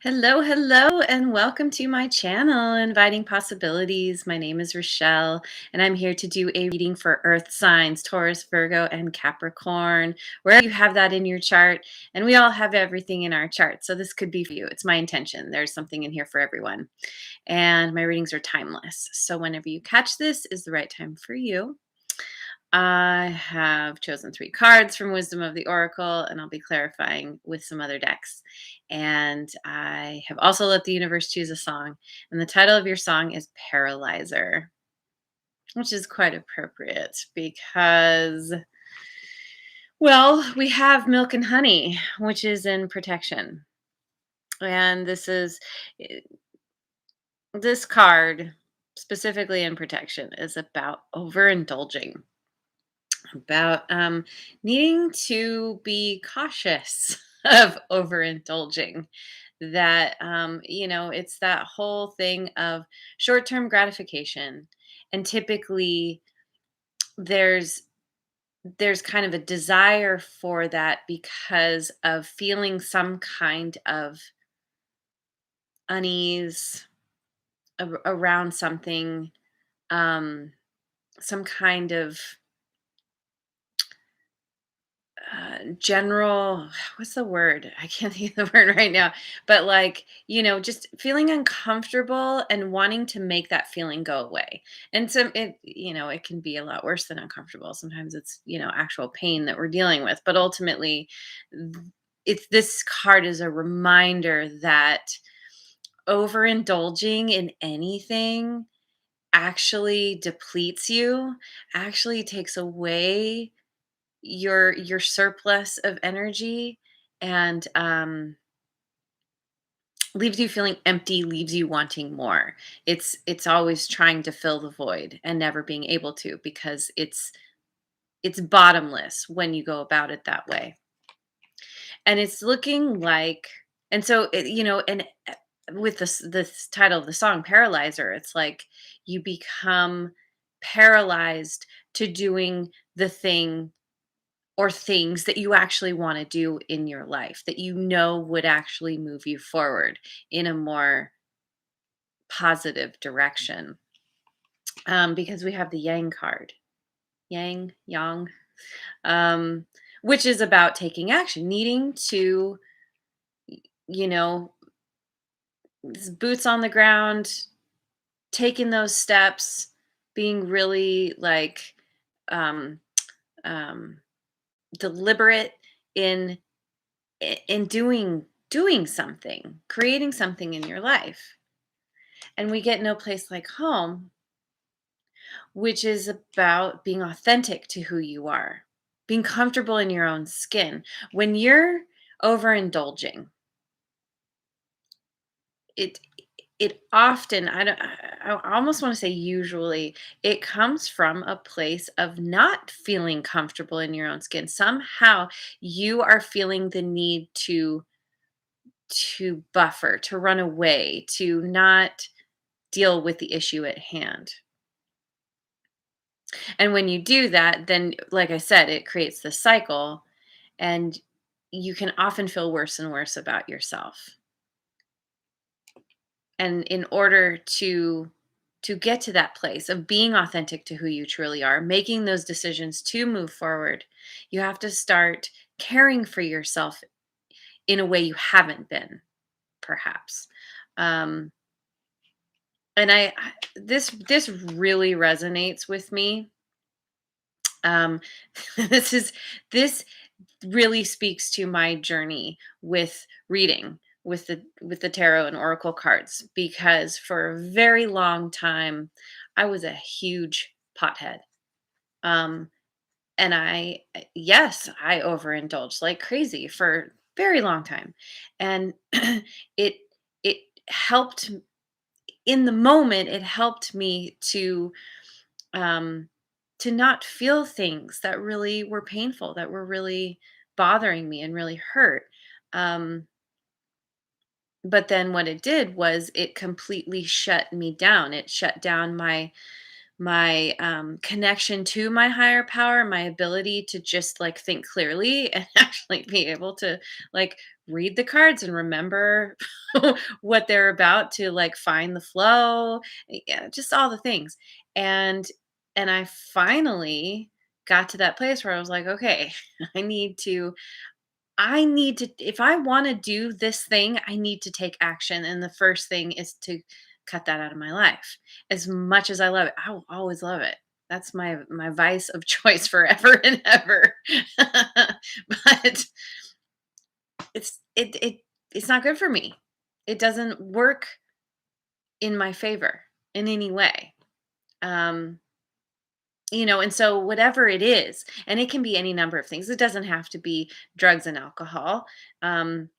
Hello, hello, and welcome to my channel, Inviting Possibilities. My name is Rochelle, and I'm here to do a reading for Earth signs, Taurus, Virgo, and Capricorn. Where you have that in your chart, and we all have everything in our chart, so this could be for you. It's my intention. There's something in here for everyone, and my readings are timeless. So whenever you catch this is the right time for you. I have chosen 3 cards from Wisdom of the Oracle, and I'll be clarifying with some other decks. And I have also let the universe choose a song. And the title of your song is Paralyzer, which is quite appropriate because, well, we have milk and honey, which is in protection. And eh, this card, specifically in protection, is about overindulging, about needing to be cautious of overindulging. That it's that whole thing of short-term gratification, and typically there's there's kind of a desire for that because of feeling some kind of unease around something, um, some kind of general, what's the word? I can't think of the word right now, but like, just feeling uncomfortable and wanting to make that feeling go away. And so it can be a lot worse than uncomfortable. Sometimes it's, actual pain that we're dealing with, but ultimately th- it's this card is a reminder that overindulging in anything actually depletes you, actually takes away your surplus of energy, and leaves you feeling empty, leaves you wanting more. It's always trying to fill the void and never being able to, because it's bottomless when you go about it that way. And it's looking like, and so with this title of the song, Paralyzer, it's like you become paralyzed to doing the thing or things that you actually want to do in your life that would actually move you forward in a more positive direction. Because we have the Yang card, Yang, um, which is about taking action, needing to, you know, boots on the ground, taking those steps, being really like um, um, deliberate in in doing something, creating something in your life. And we get No Place Like Home, which is about being authentic to who you are, being comfortable in your own skin. When you're overindulging, it it often, I almost want to say usually, it comes from a place of not feeling comfortable in your own skin. Somehow you are feeling the need to buffer, to run away, to not deal with the issue at hand. And when you do that, then, like I said, it creates this cycle, and you can often feel worse and worse about yourself. And in order to get to that place of being authentic to who you truly are, making those decisions to move forward, you have to start caring for yourself in a way you haven't been, perhaps. Um, and this really resonates with me. um this is this really speaks to my journey with reading with the tarot and oracle cards, because for a very long time I was a huge pothead. um and yes, I overindulged like crazy for a very long time. And it it helped in the moment. It helped me um, to not feel things that really were painful, that were really bothering me and really hurt. Um, but then what it did was it completely shut me down. It shut down my connection to my higher power, my ability to just like think clearly and actually be able to like read the cards and remember what they're about, to like find the flow, yeah, just all the things. And I finally got to that place where I was like, okay, I need to if I want to do this thing, I need to take action. And the first thing is to cut that out of my life. As much as I love it, I will always love it. That's my vice of choice forever and ever. But it's not good for me. It doesn't work in my favor in any way. Um, and so whatever it is, and it can be any number of things. It doesn't have to be drugs and alcohol. Um,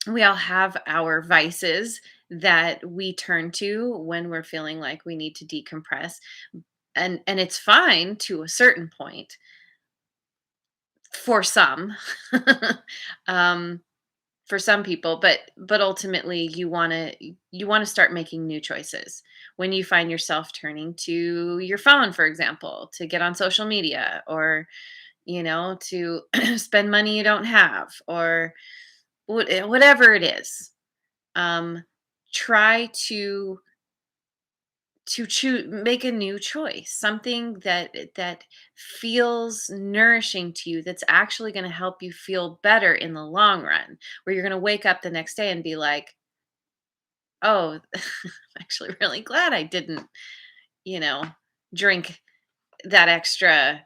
we all have our vices that we turn to when we're feeling like we need to decompress, and it's fine to a certain point for some. um for some people, but ultimately you want to start making new choices when you find yourself turning to your phone, for example, to get on social media, or to spend money you don't have, or whatever it is. um Try to choose, make a new choice, something that feels nourishing to you, that's actually going to help you feel better in the long run, where you're going to wake up the next day and be like, oh, I'm actually really glad I didn't you know drink that extra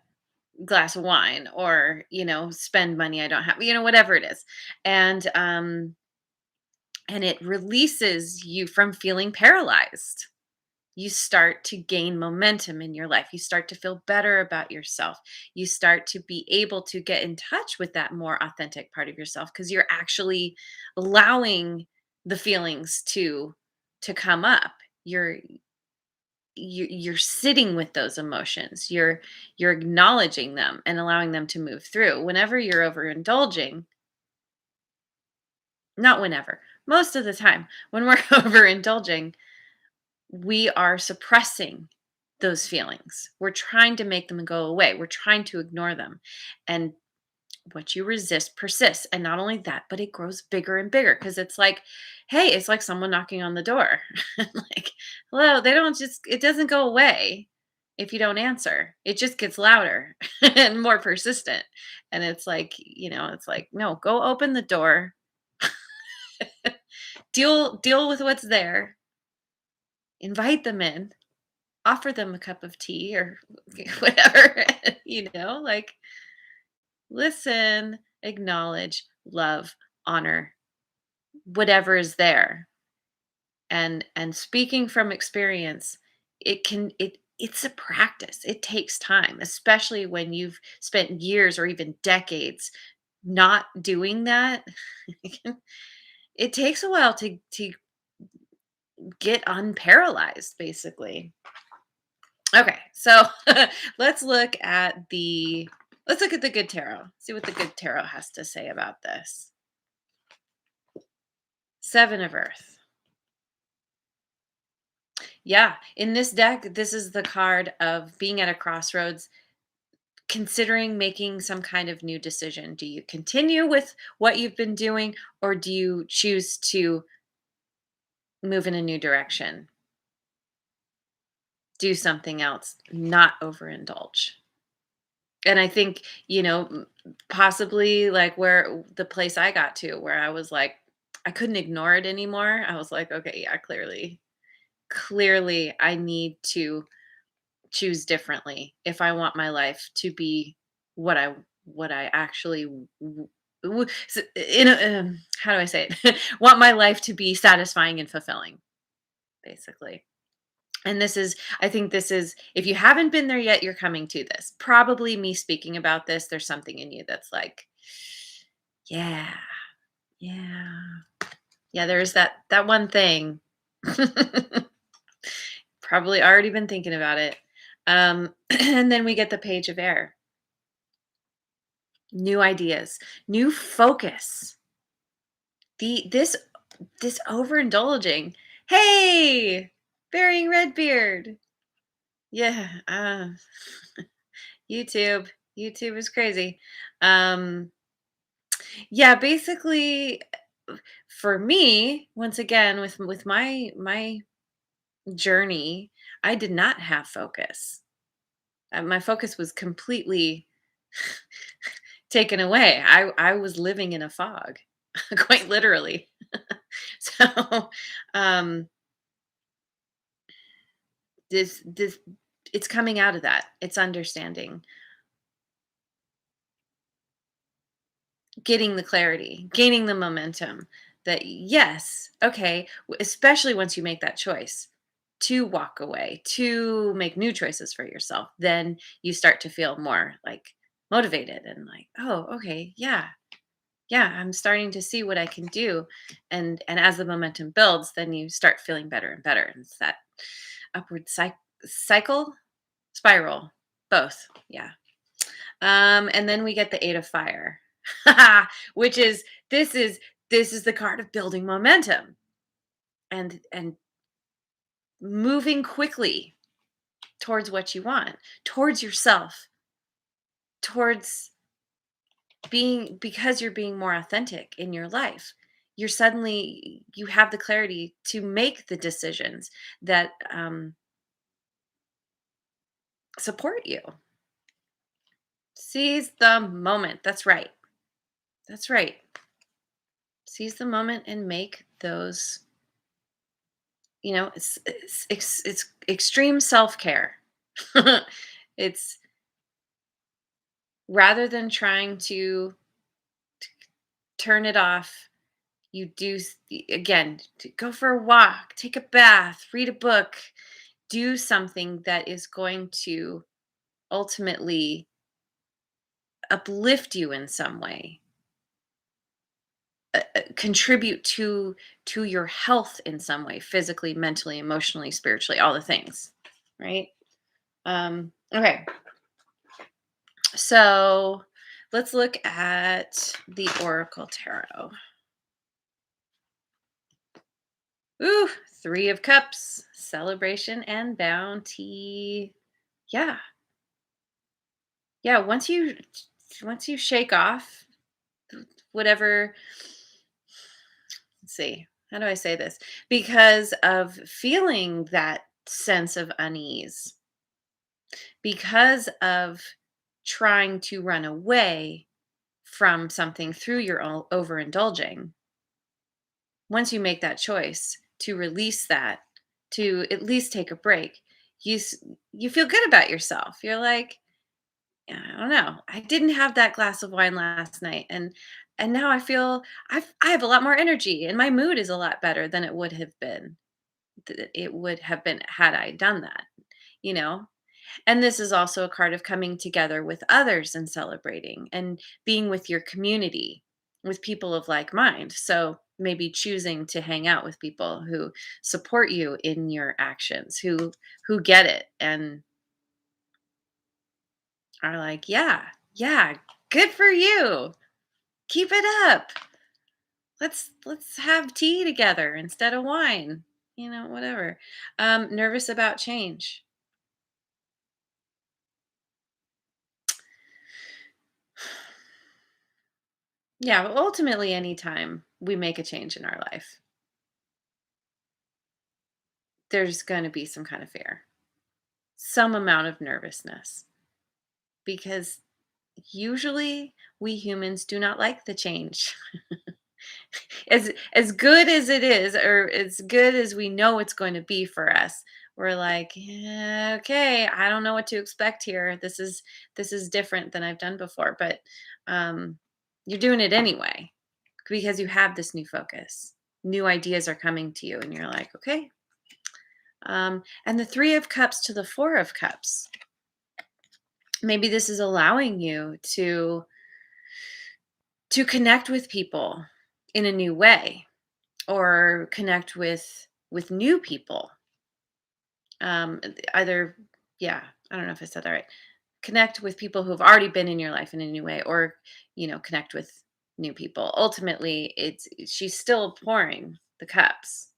glass of wine, or spend money I don't have, whatever it is. And it releases you from feeling paralyzed. You start to gain momentum in your life. You start to feel better about yourself. You start to be able to get in touch with that more authentic part of yourself, because you're actually allowing the feelings to come up. You're you're sitting with those emotions. You're acknowledging them and allowing them to move through. Whenever you're overindulging, not whenever, most of the time, when we're overindulging, we are suppressing those feelings. We're trying to make them go away. We're trying to ignore them. And what you resist persists. And not only that, but it grows bigger and bigger, because it's like, hey, it's like someone knocking on the door. Like, hello, it doesn't go away if you don't answer. It just gets louder and more persistent. And it's like, it's like, no, go open the door, deal with what's there, invite them in, offer them a cup of tea or whatever, like, listen, acknowledge, love, honor whatever is there. And speaking from experience, it's a practice. It takes time, especially when you've spent years or even decades not doing that. It takes a while to get unparalyzed, basically. Okay, so let's look at the good tarot. See what the good tarot has to say about this. Seven of Earth. Yeah, in this deck, this is the card of being at a crossroads, considering making some kind of new decision. Do you continue with what you've been doing, or do you choose to move in a new direction? Do something else, not overindulge. And I think, possibly like where the place I got to, where I was like, I couldn't ignore it anymore. I was like, okay, yeah, clearly I need to choose differently if I want my life to be what I actually how do I say it? Want my life to be satisfying and fulfilling, basically. And I think this is, if you haven't been there yet, you're coming to this. Probably me speaking about this, there's something in you that's like, yeah, yeah, yeah, there's that one thing. Probably already been thinking about it. And then we get the Page of Air. New ideas, new focus. This overindulging. Hey, burying Redbeard. Yeah, YouTube. YouTube is crazy. Um, yeah, basically, for me, once again, with my journey, I did not have focus. My focus was completely taken away. I was living in a fog, quite literally. So, um, this it's coming out of that. It's understanding, getting the clarity, gaining the momentum that yes, okay, especially once you make that choice to walk away, to make new choices for yourself, then you start to feel more like motivated and like, oh, okay, yeah, yeah, I'm starting to see what I can do. And as the momentum builds, then you start feeling better and better. And it's that upward cycle, spiral, both. Yeah. And then we get the 8 of fire, which is this is this is the card of building momentum and moving quickly towards what you want, towards yourself, towards being because you're being more authentic in your life. You're suddenly you have the clarity to make the decisions that support you. Seize the moment. That's right. That's right. Seize the moment and make those. It's extreme self care. It's rather than trying to turn it off. You do again. Go for a walk, take a bath, read a book, do something that is going to ultimately uplift you in some way, contribute to your health in some way, physically, mentally, emotionally, spiritually, all the things, right? Okay, so let's look at the Oracle Tarot. Ooh, Three of Cups, celebration and bounty. Yeah, yeah. Once you shake off whatever. Let's see. How do I say this? Because of feeling that sense of unease, because of trying to run away from something through your overindulging. Once you make that choice to release that, to at least take a break, you feel good about yourself. You're like, "Yeah, I don't know. I didn't have that glass of wine last night, and now I have a lot more energy, and my mood is a lot better than it would have been. It would have been had I done that." You know, and this is also a card of coming together with others and celebrating and being with your community, with people of like mind. So maybe choosing to hang out with people who support you in your actions, who get it and are like, yeah, yeah, good for you. Keep it up. Let's have tea together instead of wine. Whatever. Nervous about change. Yeah, but ultimately, anytime we make a change in our life, there's going to be some kind of fear, some amount of nervousness, because usually we humans do not like the change. As good as it is, or as good as we know it's going to be for us, we're like, "Yeah, okay, I don't know what to expect here. This is different than I've done before." But um, you're doing it anyway because you have this new focus. New ideas are coming to you, and you're like, okay. And the Three of Cups to the Four of Cups. Maybe this is allowing you to connect with people in a new way, or connect with new people. Either, yeah, I don't know if I said that right. Connect with people who have already been in your life in a new way, or connect with new people. Ultimately, it's she's still pouring the cups,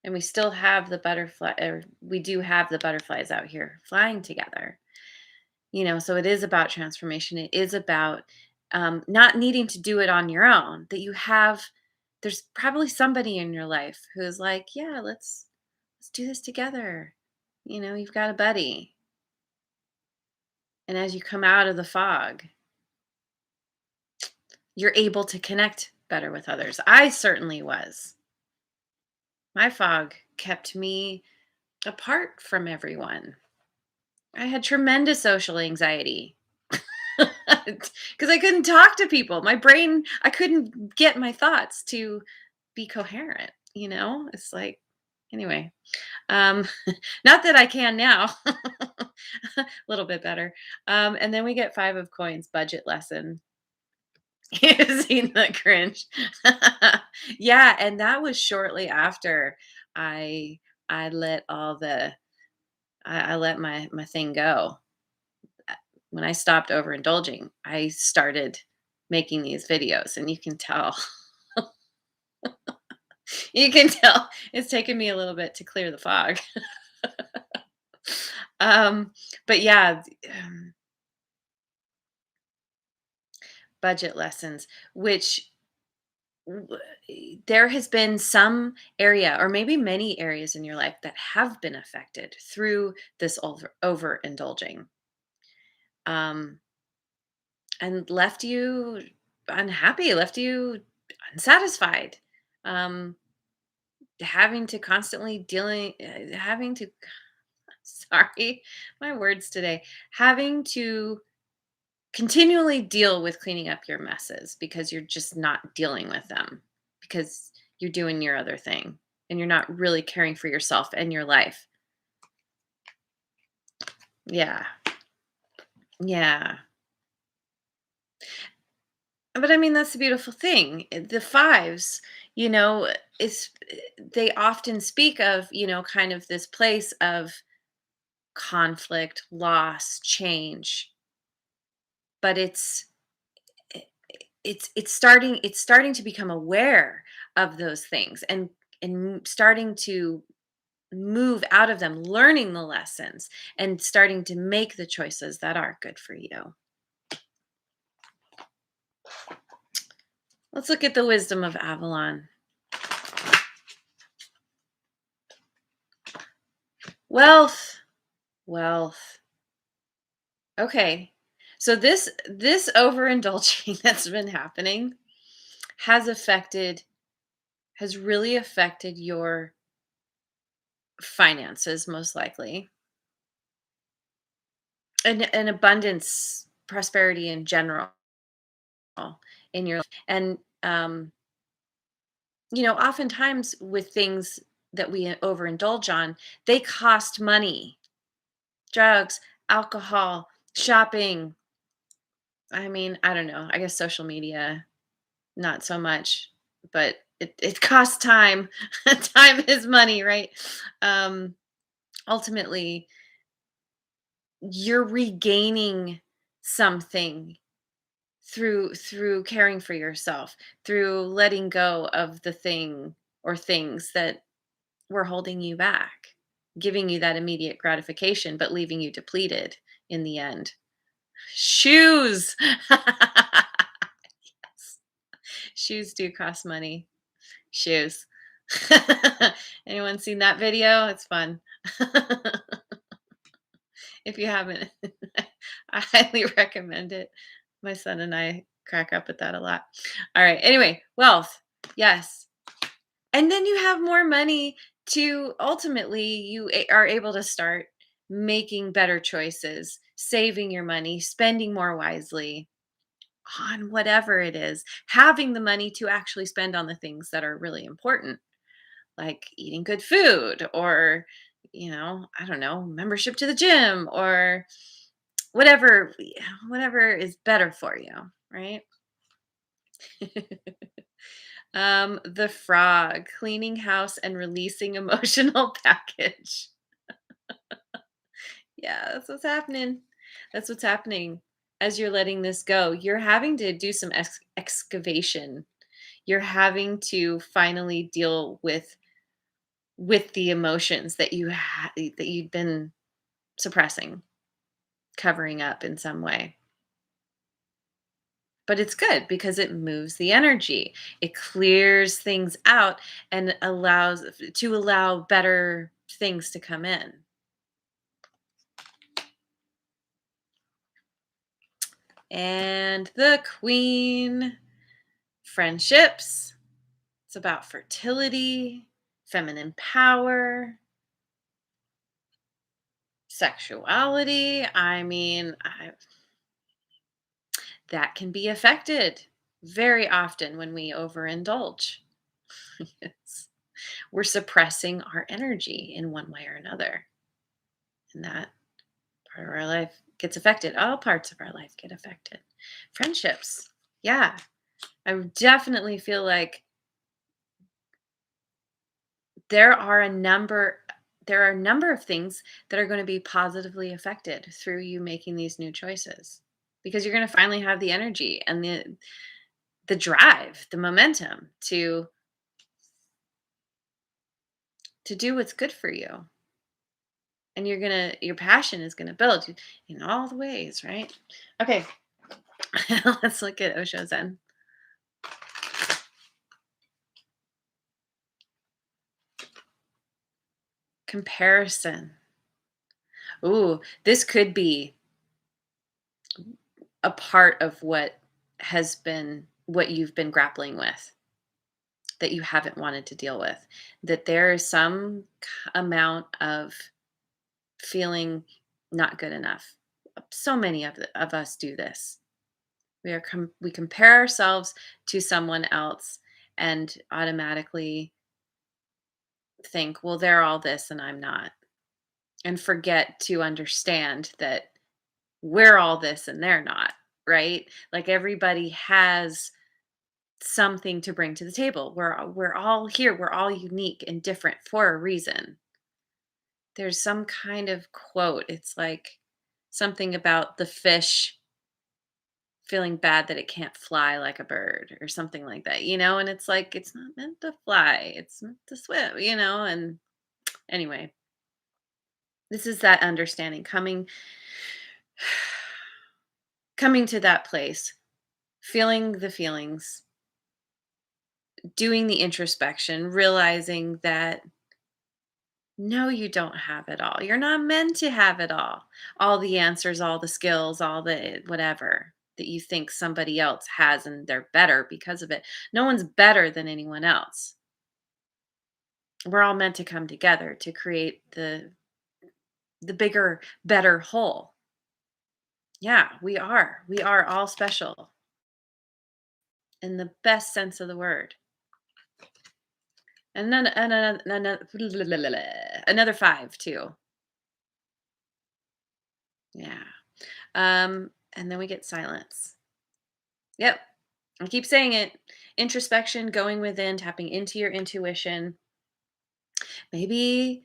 and we still have the butterfly, or we do have the butterflies out here flying together. So it is about transformation. It is about not needing to do it on your own, that you have there's probably somebody in your life who's like, yeah, let's do this together. You've got a buddy. And as you come out of the fog, you're able to connect better with others. I certainly was. My fog kept me apart from everyone. I had tremendous social anxiety because I couldn't talk to people. My brain, I couldn't get my thoughts to be coherent. It's like, anyway, um, not that I can now, a little bit better. And then we get 5 of coins, budget lesson. Seen the cringe. Yeah, and that was shortly after I I let all the I let my thing go. When I stopped overindulging, I started making these videos, and you can tell you can tell it's taken me a little bit to clear the fog. Um, but yeah, budget lessons, which there has been some area or maybe many areas in your life that have been affected through this overindulging, um, and left you unhappy, left you unsatisfied, um, having to constantly having to sorry, my words today, having to continually deal with cleaning up your messes because you're just not dealing with them because you're doing your other thing and you're not really caring for yourself and your life. Yeah. Yeah. But I mean, that's the beautiful thing. The fives, you know, is they often speak of, kind of this place of conflict, loss, change, but i- it's starting to become aware of those things and starting to move out of them, learning the lessons and starting to make the choices that are good for you. Let's look at the wisdom of Avalon. Wealth, wealth. Okay. So this overindulging that's been happening has affected has really affected your finances most likely, and abundance, prosperity in general in your and oftentimes with things that we overindulge on, they cost money. Drugs, alcohol, shopping. I mean, I don't know. I guess social media, not so much, but it costs time. Time is money, right? Um, Ultimately, you're regaining something through caring for yourself, through letting go of the thing or things that were holding you back, giving you that immediate gratification, but leaving you depleted in the end. Shoes. Shoes do cost money. Shoes. Anyone seen that video? It's fun. If you haven't, I highly recommend it. My son and I crack up at that a lot. All right. Anyway, wealth. Yes. And then you have more money to ultimately are able to start making better choices, saving your money, spending more wisely on whatever it is, having the money to actually spend on the things that are really important, like eating good food or, I don't know, membership to the gym or whatever is better for you, right? The frog, cleaning house and releasing emotional package. Yeah, that's what's happening. That's what's happening as you're letting this go. You're having to do some excavation. You're having to finally deal with the emotions that you've been suppressing, covering up in some way. But it's good because it moves the energy. It clears things out and allow better things to come in. And the Queen, friendships. It's about fertility, feminine power, sexuality. That can be affected very often when we overindulge. Yes. We're suppressing our energy in one way or another. And that part of our life gets affected. All parts of our life get affected. Friendships. Yeah. I definitely feel like there are a number there are a number of things that are going to be positively affected through you making these new choices because you're going to finally have the energy and the drive, the momentum to do what's good for you. And your passion is going to build in all the ways, right? Okay. Let's look at Osho Zen. Comparison. Ooh, this could be a part of what you've been grappling with that you haven't wanted to deal with. That there is some amount of feeling not good enough. So many of us do this. We compare ourselves to someone else and automatically think, well, they're all this and I'm not, and forget to understand that we're all this and they're not, right? Like everybody has something to bring to the table. We're all here. We're all unique and different for a reason. There's some kind of quote. It's like something about the fish feeling bad that it can't fly like a bird or something like that, and it's like it's not meant to fly. It's meant to swim. And anyway, this is that understanding coming to that place, feeling the feelings, doing the introspection, realizing that no, you don't have it all. You're not meant to have it all. All the answers, all the skills, all the whatever that you think somebody else has and they're better because of it. No one's better than anyone else. We're all meant to come together to create the bigger, better whole. Yeah, we are. We are all special in the best sense of the word. And then another 5 too. Yeah. And then we get silence. Yep. I keep saying it. Introspection, going within, tapping into your intuition. Maybe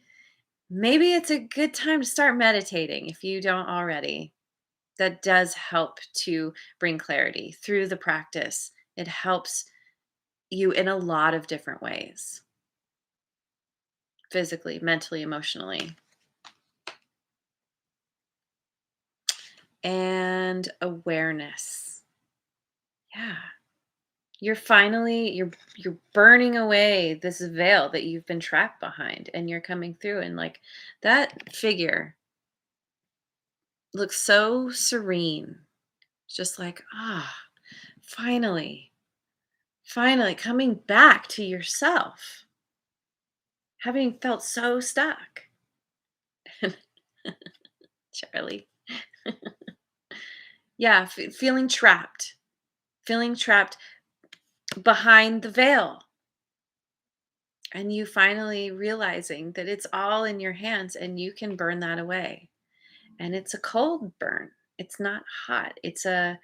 maybe it's a good time to start meditating if you don't already. That does help to bring clarity through the practice. It helps you in a lot of different ways. Physically, mentally, emotionally. And awareness. Yeah. You're burning away this veil that you've been trapped behind and you're coming through and like that figure looks so serene. Just like, finally, finally coming back to yourself, having felt so stuck. Charlie. Yeah, feeling trapped behind the veil. And you finally realizing that it's all in your hands and you can burn that away. And it's a cold burn. It's not hot. I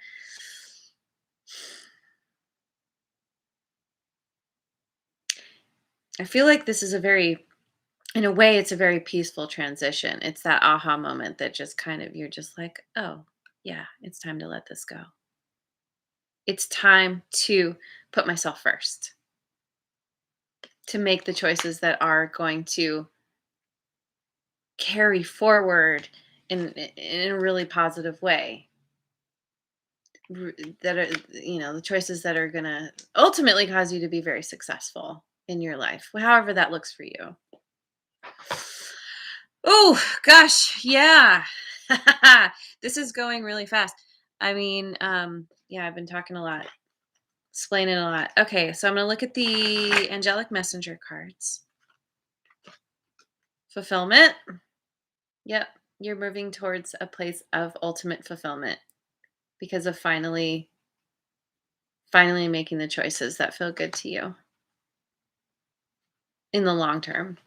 feel like this is in a way, it's a very peaceful transition. It's that aha moment that just kind of, you're just like, oh, yeah, it's time to let this go. It's time to put myself first, to make the choices that are going to carry forward in a really positive way. r- that are, the choices that are going to ultimately cause you to be very successful in your life, however that looks for you. Oh gosh, yeah. This is going really fast. I mean, yeah, I've been talking a lot, explaining a lot. Okay, so I'm going to look at the angelic messenger cards. Fulfillment. Yep, you're moving towards a place of ultimate fulfillment because of finally making the choices that feel good to you in the long term.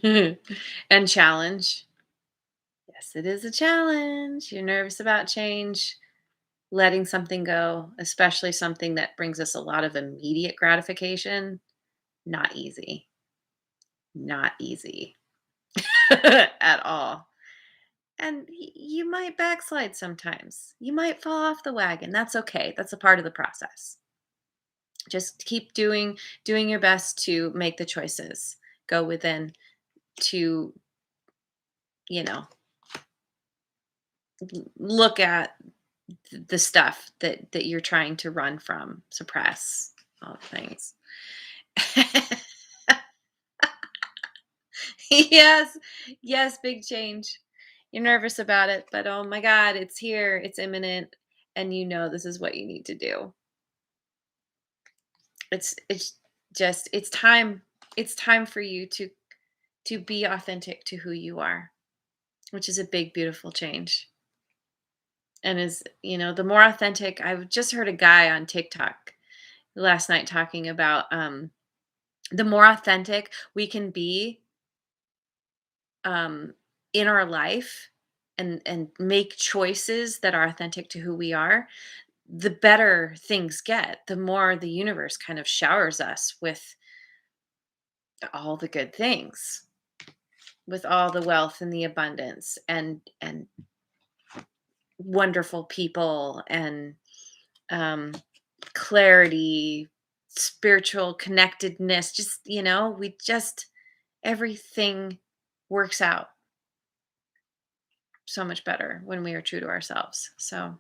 And challenge. Yes, it is a challenge. You're nervous about change, letting something go, especially something that brings us a lot of immediate gratification. Not easy. Not easy at all. And you might backslide sometimes. You might fall off the wagon. That's okay. That's a part of the process. Just keep doing your best to make the choices. Go within to, you know, look at the stuff that you're trying to run from, suppress, all the things. Yes. Yes, big change. You're nervous about it, but oh my god, it's here, it's imminent, and this is what you need to do. It's just it's time for you to be authentic to who you are, which is a big beautiful change. And the more authentic, I've just heard a guy on TikTok last night talking about the more authentic we can be um in our life and make choices that are authentic to who we are, the better things get, the more the universe kind of showers us with all the good things, with all the wealth and the abundance and wonderful people and um clarity, spiritual connectedness, just we just everything works out so much better when we are true to ourselves. So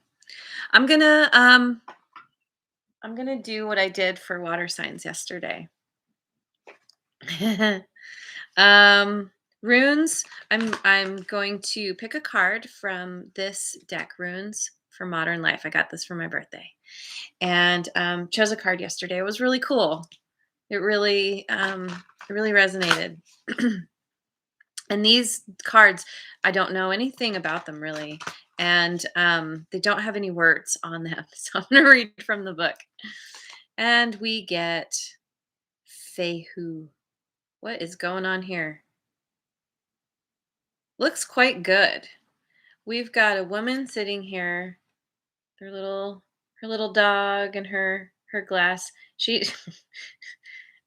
i'm gonna um I'm gonna do what I did for water signs yesterday. um Runes. I'm going to pick a card from this deck, Runes for Modern Life. I got this for my birthday, and chose a card yesterday. It was really cool. It really resonated. And these cards, I don't know anything about them really, and they don't have any words on them. So I'm gonna read from the book. And we get Fehu. What is going on here? Looks quite good. We've got a woman sitting here, her little dog and her glass. She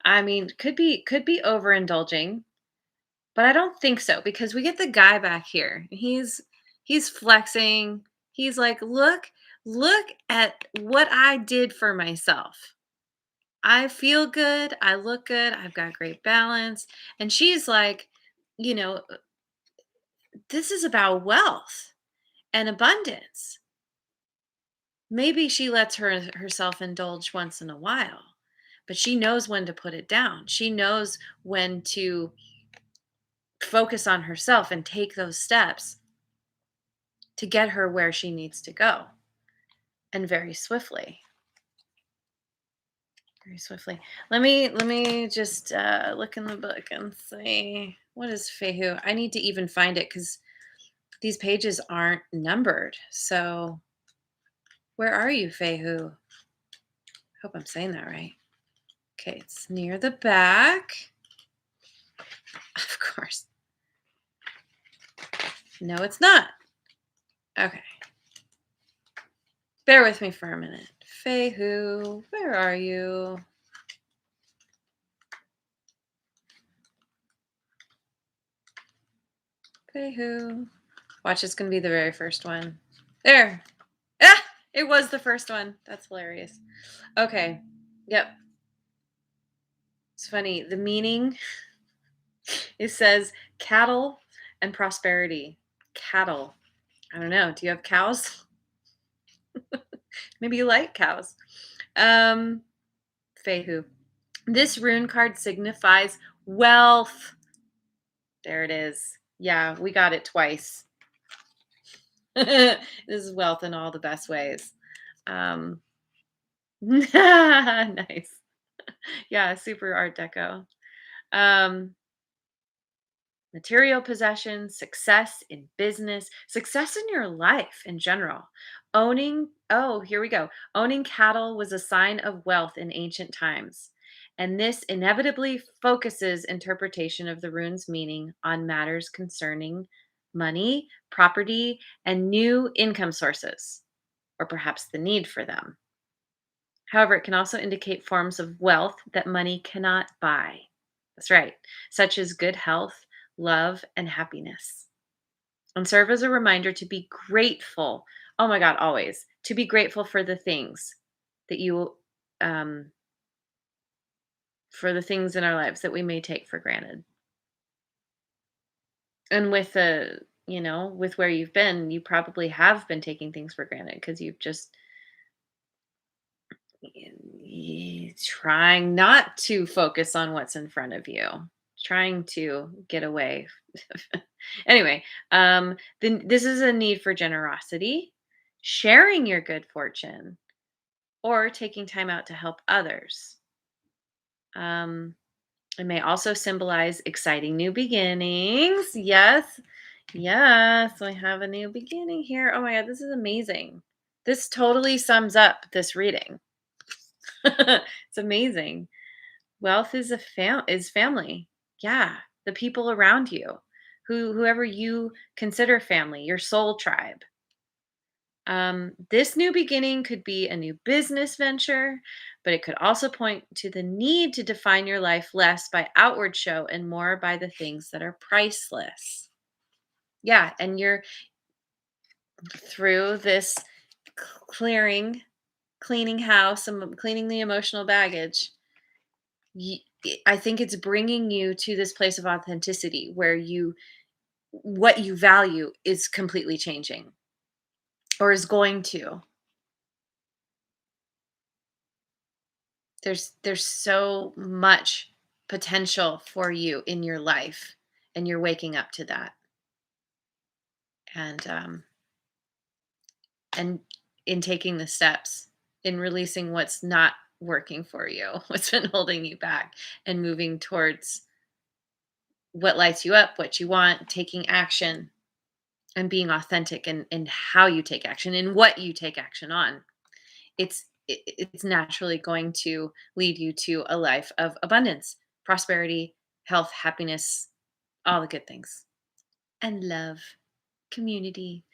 I mean, could be overindulging, but I don't think so because we get the guy back here. He's flexing. He's like, "Look at what I did for myself. I feel good, I look good, I've got great balance." And she's like, you know, "This is about wealth and abundance." Maybe she lets herself indulge once in a while, but she knows when to put it down. She knows when to focus on herself and take those steps to get her where she needs to go, and very swiftly. Very swiftly. Let me just look in the book and see what is Fehu. I need to even find it because these pages aren't numbered. So where are you, Fehu? Hope I'm saying that right. Okay, it's near the back. Of course. No, it's not. Okay. Bear with me for a minute. Fehu, where are you? Fehu. Watch, it's going to be the very first one. There. Ah! It was the first one. That's hilarious. Okay. Yep. It's funny. The meaning, it says cattle and prosperity. Cattle. I don't know. Do you have cows? Maybe you like cows. Um, Fehu. This rune card signifies wealth. There it is. Yeah, we got it twice. This is wealth in all the best ways. Um, nice. Yeah, super art deco. Um, Material possessions, success in business, success in your life in general. Here we go. Owning cattle was a sign of wealth in ancient times. And this inevitably focuses interpretation of the rune's meaning on matters concerning money, property, and new income sources, or perhaps the need for them. However, it can also indicate forms of wealth that money cannot buy. That's right, such as good health, love, and happiness. And serve as a reminder to be grateful. Oh my God, always to be grateful for the things that um, for the things in our lives that we may take for granted. And with with where you've been, you probably have been taking things for granted because you've just trying not to focus on what's in front of you, trying to get away. Anyway, then this is a need for generosity, sharing your good fortune, or taking time out to help others. Um, it may also symbolize exciting new beginnings. Yes, yes, we have a new beginning here. Oh my God, this is amazing. This totally sums up this reading. It's amazing. Wealth is family. Yeah, the people around you, whoever you consider family, your soul tribe. This new beginning could be a new business venture, but it could also point to the need to define your life less by outward show and more by the things that are priceless. Yeah, and you're through this cleaning house, and cleaning the emotional baggage. I think it's bringing you to this place of authenticity where what you value is completely changing or is going to. There's so much potential for you in your life, and you're waking up to that. And in taking the steps, in releasing what's not working for you, what's been holding you back, and moving towards what lights you up, what you want, taking action and being authentic in how you take action and what you take action on. It's naturally going to lead you to a life of abundance, prosperity, health, happiness, all the good things, and love, community,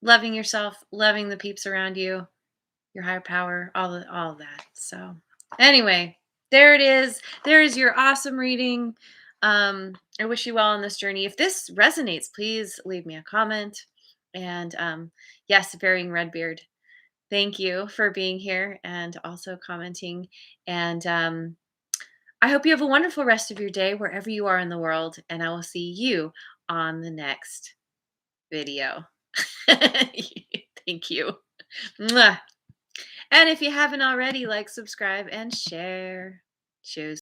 loving yourself, loving the peeps around you, your higher power, all of that. So anyway, there it is. There is your awesome reading. I wish you well on this journey. If this resonates, please leave me a comment. And yes, Varying Redbeard, thank you for being here and also commenting. And I hope you have a wonderful rest of your day wherever you are in the world. And I will see you on the next video. Thank you. Mwah. And if you haven't already, like, subscribe, and share. Cheers.